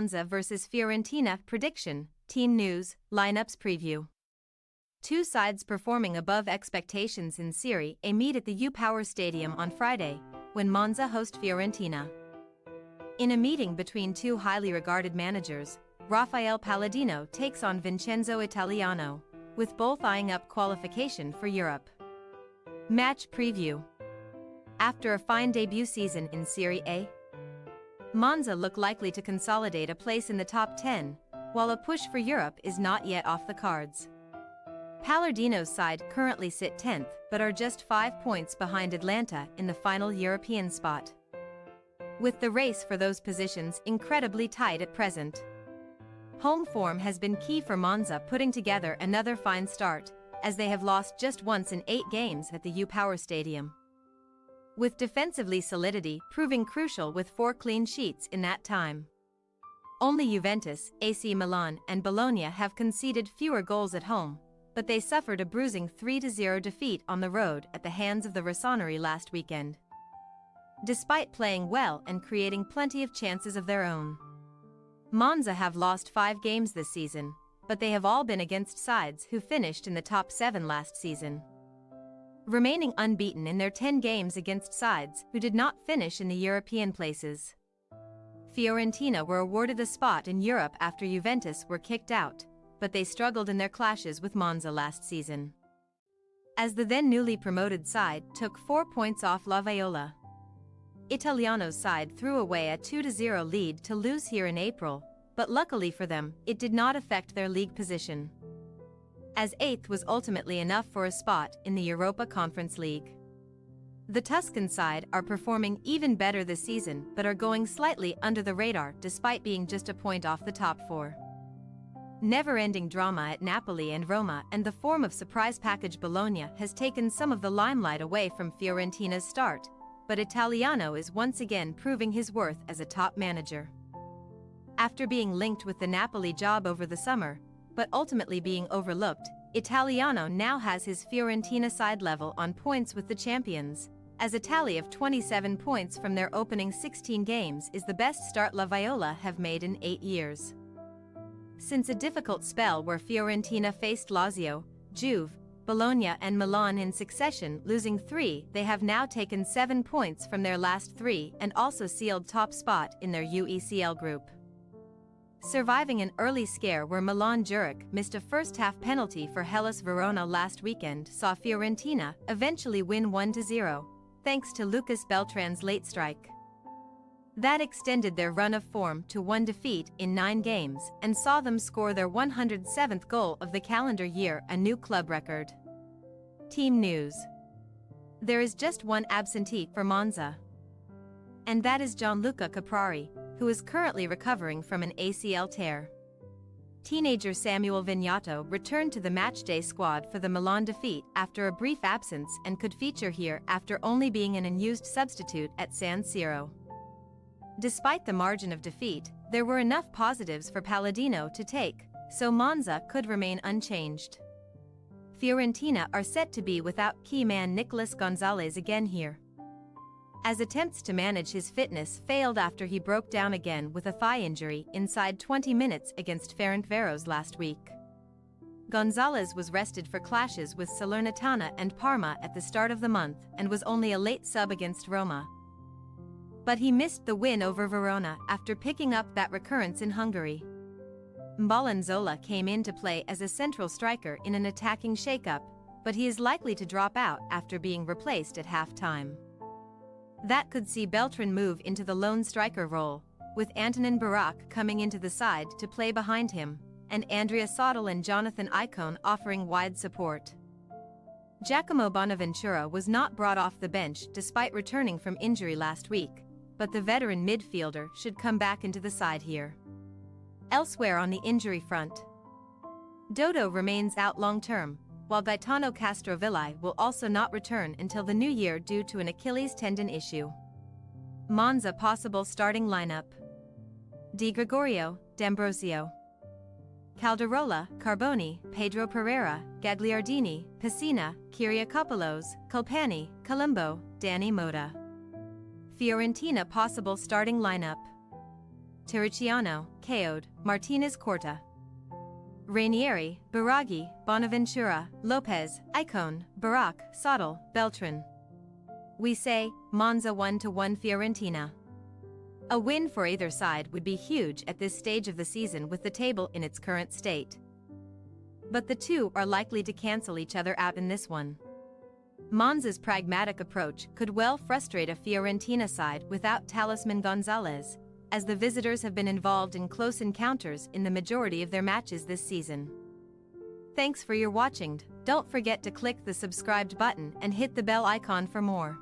Monza vs Fiorentina prediction, team news, lineups preview. Two sides performing above expectations in Serie A meet at the U-Power Stadium on Friday, when Monza host Fiorentina. In a meeting between two highly regarded managers, Raffaele Palladino takes on Vincenzo Italiano, with both eyeing up qualification for Europe. Match preview. After a fine debut season in Serie A, Monza look likely to consolidate a place in the top 10, while a push for Europe is not yet off the cards. Palladino's side currently sit 10th but are just 5 points behind Atalanta in the final European spot, with the race for those positions incredibly tight at present. Home form has been key for Monza putting together another fine start, as they have lost just once in 8 games at the U-Power Stadium, with defensively solidity proving crucial with 4 clean sheets in that time. Only Juventus, AC Milan and Bologna have conceded fewer goals at home, but they suffered a bruising 3-0 defeat on the road at the hands of the Rossoneri last weekend, despite playing well and creating plenty of chances of their own. Monza have lost 5 games this season, but they have all been against sides who finished in the top 7 last season, remaining unbeaten in their 10 games against sides who did not finish in the European places. Fiorentina were awarded a spot in Europe after Juventus were kicked out, but they struggled in their clashes with Monza last season, as the then newly promoted side took 4 points off La Viola. Italiano's side threw away a 2-0 lead to lose here in April, but luckily for them, it did not affect their league position, as 8th was ultimately enough for a spot in the Europa Conference League. The Tuscan side are performing even better this season but are going slightly under the radar despite being just a point off the top 4. Never-ending drama at Napoli and Roma and the form of surprise package Bologna has taken some of the limelight away from Fiorentina's start, but Italiano is once again proving his worth as a top manager. After being linked with the Napoli job over the summer, but ultimately being overlooked, Italiano now has his Fiorentina side level on points with the champions, as a tally of 27 points from their opening 16 games is the best start La Viola have made in 8 years. Since a difficult spell where Fiorentina faced Lazio, Juve, Bologna and Milan in succession, losing 3, they have now taken 7 points from their last 3 and also sealed top spot in their UECL group, surviving an early scare where Milan Juric missed a first-half penalty for Hellas Verona last weekend saw Fiorentina eventually win 1-0, thanks to Lucas Beltran's late strike. That extended their run of form to 1 defeat in 9 games and saw them score their 107th goal of the calendar year, a new club record. Team news. There is just one absentee for Monza, and that is Gianluca Caprari, who is currently recovering from an ACL tear. Teenager Samuel Vignato returned to the matchday squad for the Milan defeat after a brief absence and could feature here after only being an unused substitute at San Siro. Despite the margin of defeat, there were enough positives for Palladino to take, so Monza could remain unchanged. Fiorentina are set to be without key man Nicolas Gonzalez again here, as attempts to manage his fitness failed after he broke down again with a thigh injury inside 20 minutes against Ferencváros last week. Gonzalez was rested for clashes with Salernitana and Parma at the start of the month and was only a late sub against Roma, but he missed the win over Verona after picking up that recurrence in Hungary. Mbalanzola came into play as a central striker in an attacking shakeup, but he is likely to drop out after being replaced at half-time. That could see Beltran move into the lone striker role, with Antonin Barak coming into the side to play behind him, and Andrea Sottil and Jonathan Icone offering wide support. Giacomo Bonaventura was not brought off the bench despite returning from injury last week, but the veteran midfielder should come back into the side here. Elsewhere on the injury front, Dodo remains out long-term, while Gaetano Castrovilli will also not return until the new year due to an Achilles tendon issue. Monza possible starting lineup: Di Gregorio, D'Ambrosio, Calderola, Carboni, Pedro Pereira, Gagliardini, Pessina, Kyriakopoulos, Colpani, Colombo, Danny Motta. Fiorentina possible starting lineup: Terriciano, Caode, Martinez Corta. Ranieri, Biraghi, Bonaventura, Lopez, Icone, Barak, Sottle, Beltran. We say, Monza 1-1 Fiorentina. A win for either side would be huge at this stage of the season with the table in its current state. But the two are likely to cancel each other out in this one. Monza's pragmatic approach could well frustrate a Fiorentina side without Talisman Gonzalez, as the visitors have been involved in close encounters in the majority of their matches this season. Thanks for your watching. Don't forget to click the subscribed button and hit the bell icon for more.